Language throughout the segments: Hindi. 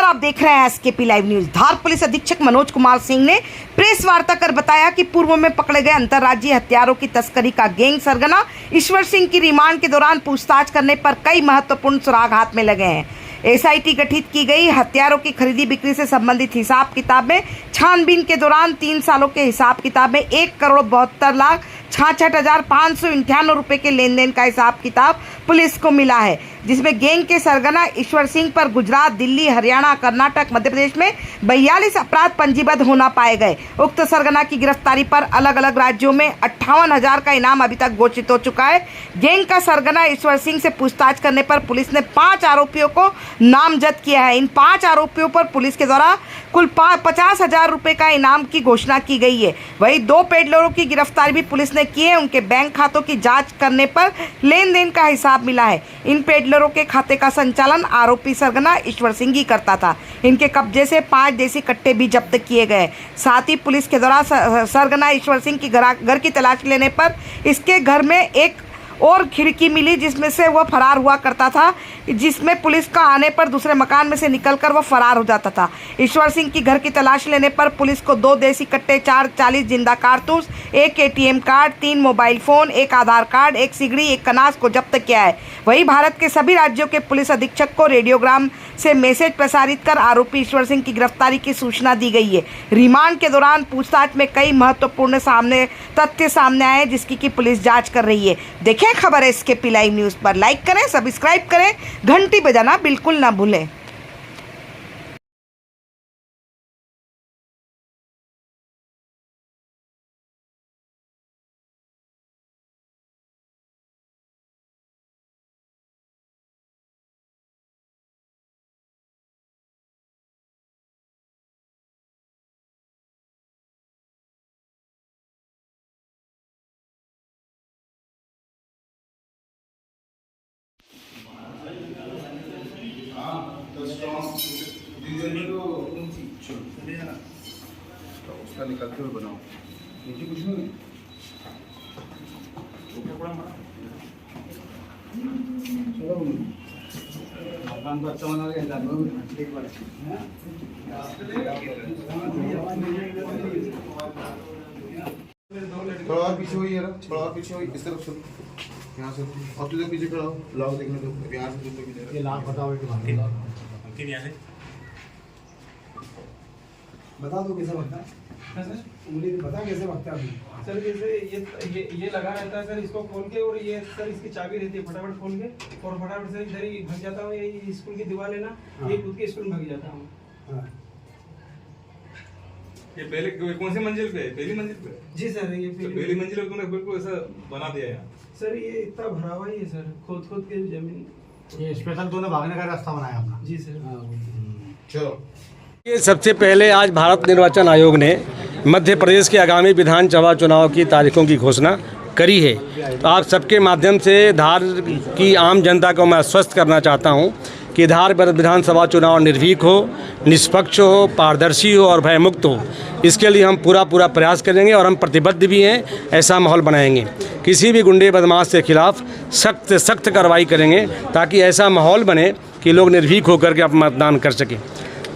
आप देख रहे हैं एसकेपी लाइव न्यूज। धार पुलिस अधीक्षक मनोज कुमार सिंह ने प्रेस वार्ता कर बताया कि पूर्व में पकड़े गए अंतर्राज्यीय हथियारों की तस्करी का गैंग सरगना ईश्वर सिंह की रिमांड के दौरान पूछताछ करने पर कई महत्वपूर्ण सुराग हाथ में लगे हैं। एसआईटी गठित की गई हथियारों की खरीदी बिक्री से संबंधित हिसाब किताब में छानबीन के दौरान 3 सालों के हिसाब किताब में 1,72,66,598 रुपए के लेन देन का हिसाब किताब पुलिस को मिला है, जिसमें गैंग के सरगना ईश्वर सिंह पर गुजरात, दिल्ली, हरियाणा, कर्नाटक, मध्य प्रदेश में 42 अपराध पंजीबद्ध होना पाए गए। उक्त सरगना की गिरफ्तारी पर अलग अलग राज्यों में 58,000 का इनाम अभी तक घोषित हो चुका है। गैंग का सरगना ईश्वर सिंह से पूछताछ करने पर पुलिस ने 5 आरोपियों को नामजद किया है। इन 5 आरोपियों पर पुलिस के द्वारा कुल 50,000 रुपए का इनाम की घोषणा की गई है। वहीं 2 पेडलरों की गिरफ्तारी भी पुलिस ने की है। उनके बैंक खातों की जांच करने पर लेन देन का हिसाब मिला है। इन पेडलरों के खाते का संचालन आरोपी सरगना ईश्वर सिंह ही करता था। इनके कब्जे से 5 देसी कट्टे भी जब्त किए गए। साथ ही पुलिस के द्वारा सरगना ईश्वर सिंह की घर की तलाश लेने पर इसके घर में एक और खिड़की मिली, जिसमें से वह फरार हुआ करता था, जिसमें पुलिस का आने पर दूसरे मकान में से निकलकर वह फरार हो जाता था। ईश्वर सिंह की घर की तलाश लेने पर पुलिस को 2 देसी कट्टे, 4 40 जिंदा कारतूस, 1 एटीएम कार्ड, 3 मोबाइल फोन, 1 आधार कार्ड, 1 सिगड़ी, 1 कनास को जब्त किया है। वहीं भारत के सभी राज्यों के पुलिस अधीक्षक को रेडियोग्राम से मैसेज प्रसारित कर आरोपी ईश्वर सिंह की गिरफ्तारी की सूचना दी गई है। रिमांड के दौरान पूछताछ में कई महत्वपूर्ण तथ्य सामने आए, जिसकी की पुलिस जांच कर रही है। देखें खबर है एसकेपी लाइव न्यूज पर, लाइक करें, सब्सक्राइब करें, घंटी बजाना बिल्कुल ना भूलें। उसका निकलते हुए बनाओ, नीचे कुछ नहीं। मकान तो अच्छा बना रहे हैं। थोड़ा और पीछे हुई, थोड़ा और पीछे हुई, इस तरफ से यहाँ से और तुझे पीछे खड़ा हो, लॉक देखने दो, यहाँ से ये लॉक बताओ कि यहाँ से बता दो कैसे बनता है। उंगली पता कैसे बनता है सर? जैसे ये लगा रहता है सर, इसको खोल के, और ये सर इसकी चाबी रहती है, फटाफट खोल के और फटाफट से इधर ही भाग जाता हूँ। ये स्कूल की दीवार है ना, ये खुद के स्कूल में भाग जाता हूँ। ये पहले कौन सी मंजिल पे? पहली मंजिल पे? जी सर, ये पहली मंजिल पे तुमने बिल्कुल ऐसा बना दिया है सर। ये इतना भरा हुआ ही है सर, खोद के जमीन। ये स्पेशल तूने भागने का रास्ता बनाया अपना? जी सर। चलो, ये सबसे पहले आज भारत निर्वाचन आयोग ने मध्य प्रदेश के आगामी विधानसभा चुनाव की तारीखों की घोषणा करी है। तो आप सबके माध्यम से धार की आम जनता को मैं आश्वस्त करना चाहता हूं कि धार विधानसभा चुनाव निर्भीक हो, निष्पक्ष हो, पारदर्शी हो और भयमुक्त हो। इसके लिए हम पूरा प्रयास करेंगे और हम प्रतिबद्ध भी हैं। ऐसा माहौल बनाएंगे, किसी भी गुंडे बदमाश के खिलाफ सख्त से सख्त कार्रवाई करेंगे, ताकि ऐसा माहौल बने कि लोग निर्भीक होकर के अपना मतदान कर सकें।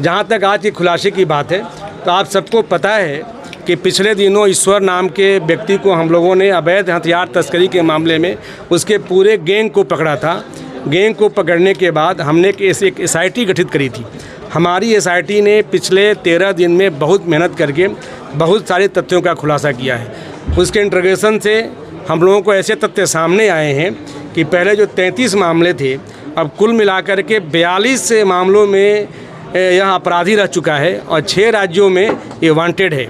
जहाँ तक आज की खुलासे की बात है, तो आप सबको पता है कि पिछले दिनों ईश्वर नाम के व्यक्ति को हम लोगों ने अवैध हथियार तस्करी के मामले में उसके पूरे गैंग को पकड़ा था। गैंग को पकड़ने के बाद हमने एक एसआईटी गठित करी थी। हमारी एसआईटी ने पिछले 13 दिन में बहुत मेहनत करके बहुत सारे तथ्यों का खुलासा किया है। उसके इंट्रोगेशन से हम लोगों को ऐसे तथ्य सामने आए हैं कि पहले जो 33 मामले थे, अब कुल मिलाकर के 42 मामलों में यह अपराधी रह चुका है और 6 राज्यों में ये वांटेड है।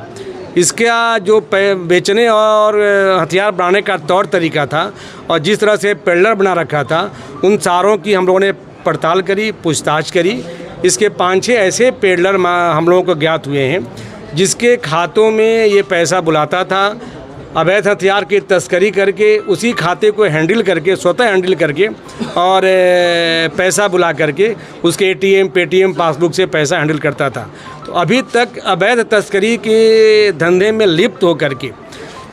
इसका जो बेचने और हथियार बनाने का तौर तरीका था और जिस तरह से पेडलर बना रखा था, उन सारों की हम लोगों ने पड़ताल करी, पूछताछ करी। इसके 5-6 ऐसे पेडलर हम लोगों को ज्ञात हुए हैं, जिसके खातों में ये पैसा बुलाता था। अवैध हथियार की तस्करी करके उसी खाते को हैंडल करके, स्वतः हैंडल करके और पैसा बुला करके उसके एटीएम, पेटीएम, पासबुक से पैसा हैंडल करता था। तो अभी तक अवैध तस्करी के धंधे में लिप्त होकर के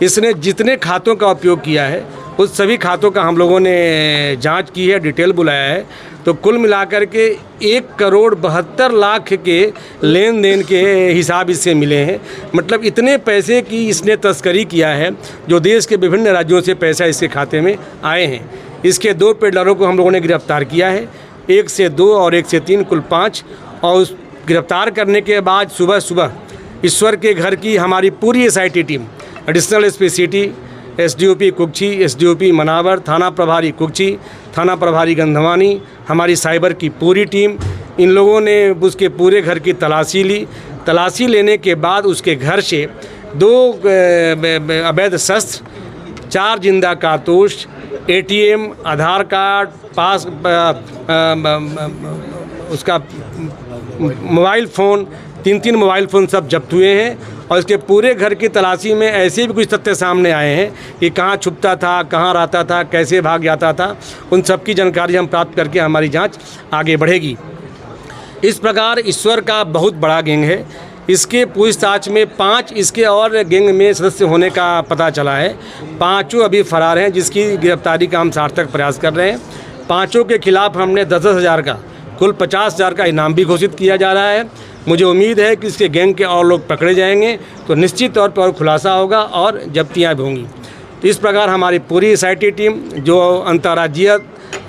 इसने जितने खातों का उपयोग किया है, उस सभी खातों का हम लोगों ने जांच की है, डिटेल बुलाया है। तो कुल मिलाकर के 1,72,00,000 के लेन देन के हिसाब इससे मिले हैं। मतलब इतने पैसे की इसने तस्करी किया है जो देश के विभिन्न राज्यों से पैसा इसके खाते में आए हैं। इसके 2 पेडलरों को हम लोगों ने गिरफ्तार किया है, 1 से 2 और 1 से 3 कुल 5। और उस गिरफ्तार करने के बाद सुबह सुबह ईश्वर के घर की हमारी पूरी SIT team, additional SP city, SDOP Kukshi, SDOP Manawar, थाना प्रभारी कुक्षी, थाना प्रभारी गंधवानी, हमारी साइबर की पूरी टीम, इन लोगों ने उसके पूरे घर की तलाशी ली। तलाशी लेने के बाद उसके घर से 2 अवैध शस्त्र, 4 जिंदा कारतूस, ATM, आधार कार्ड, पास उसका मोबाइल फ़ोन, 3 मोबाइल फ़ोन सब जब्त हुए हैं। और इसके पूरे घर की तलाशी में ऐसे भी कुछ तथ्य सामने आए हैं कि कहाँ छुपता था, कहाँ रहता था, कैसे भाग जाता था, उन सब की जानकारी हम प्राप्त करके हमारी जांच आगे बढ़ेगी। इस प्रकार ईश्वर का बहुत बड़ा गैंग है। इसके पूछताछ में 5 इसके और गैंग में सदस्य होने का पता चला है। 5 अभी फरार हैं, जिसकी गिरफ्तारी का हम सार्थक प्रयास कर रहे हैं। 5 के खिलाफ हमने 10-10 हज़ार का, कुल 50,000 का इनाम भी घोषित किया जा रहा है। मुझे उम्मीद है कि इसके गैंग के और लोग पकड़े जाएंगे तो निश्चित तौर पर और खुलासा होगा और जब्तियाँ भी होंगी। तो इस प्रकार हमारी पूरी SIT टीम, जो अंतर्राज्यीय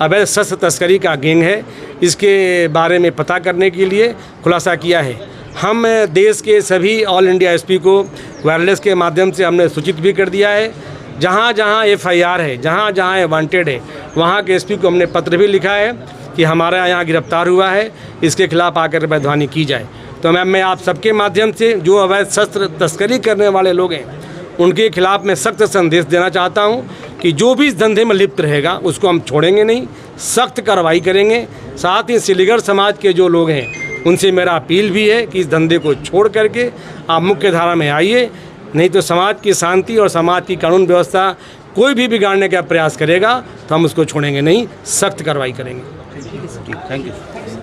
अवैध शस्त्र तस्करी का गैंग है, इसके बारे में पता करने के लिए खुलासा किया है। हम देश के सभी ऑल इंडिया SP को वायरलेस के माध्यम से हमने सूचित भी कर दिया है। जहाँ जहाँ FIR है, जहाँ जहाँ ये वांटेड है, वहाँ के SP को हमने पत्र भी लिखा है कि हमारा यहाँ गिरफ्तार हुआ है, इसके खिलाफ आकर वैधानिक की जाए। तो मैं आप सबके माध्यम से जो अवैध शस्त्र तस्करी करने वाले लोग हैं उनके खिलाफ मैं सख्त संदेश देना चाहता हूं कि जो भी इस धंधे में लिप्त रहेगा उसको हम छोड़ेंगे नहीं, सख्त कार्रवाई करेंगे। साथ ही सिलीगढ़ समाज के जो लोग हैं उनसे मेरा अपील भी है कि इस धंधे को छोड़ करके आप मुख्य धारा में आइए, नहीं तो समाज की शांति और समाज की कानून व्यवस्था कोई भी बिगाड़ने का प्रयास करेगा तो हम उसको छोड़ेंगे नहीं, सख्त कार्रवाई करेंगे। Thank you.